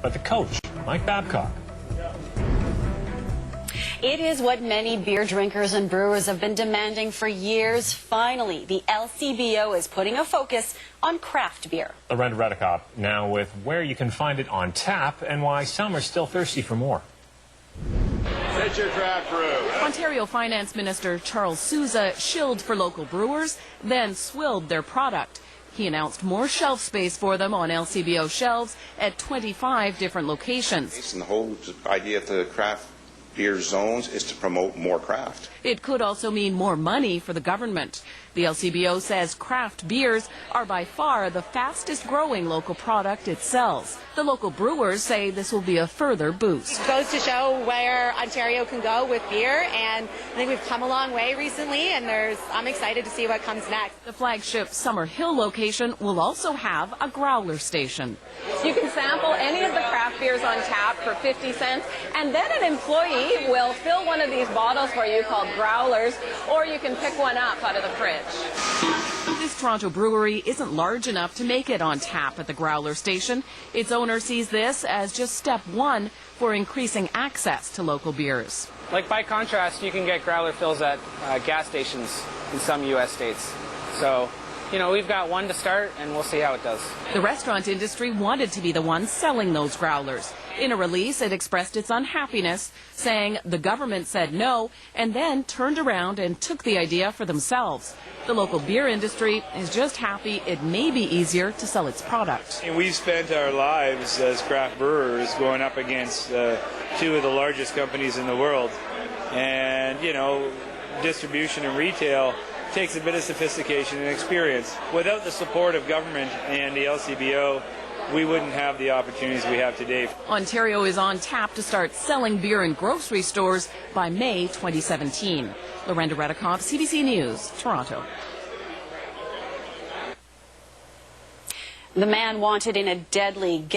But the coach, Mike Babcock. It is what many beer drinkers and brewers have been demanding for years. Finally, the LCBO is putting a focus on craft beer. Lorenda Redekop now with where you can find it on tap and why some are still thirsty for more. Get your craft brew. Ontario Finance Minister Charles Sousa shilled for local brewers, then swilled their product. He announced more shelf space for them on LCBO shelves at 25 different locations. And the whole idea of the craft beer zones is to promote more craft. It could also mean more money for the government. The LCBO says craft beers are by far the fastest growing local product it sells. The local brewers say this will be a further boost. It goes to show where Ontario can go with beer, and I think we've come a long way recently, and I'm excited to see what comes next. The flagship Summer Hill location will also have a growler station. You can sample any of the craft beers on tap for 50 cents, and then an employee will fill one of these bottles for you called growlers, or you can pick one up out of the fridge. This Toronto brewery isn't large enough to make it on tap at the growler station. Its owner sees this as just step one for increasing access to local beers. Like, by contrast, you can get growler fills at gas stations in some U.S. states. So, we've got one to start, and we'll see how it does. The restaurant industry wanted to be the one selling those growlers. In a release, it expressed its unhappiness, saying the government said no and then turned around and took the idea for themselves. The local beer industry is just happy it may be easier to sell its product. And we've spent our lives as craft brewers going up against two of the largest companies in the world. And, distribution and retail takes a bit of sophistication and experience. Without the support of government and the LCBO, we wouldn't have the opportunities we have today. Ontario is on tap to start selling beer in grocery stores by May 2017. Lorenda Redekop, CBC News, Toronto. The man wanted in a deadly gas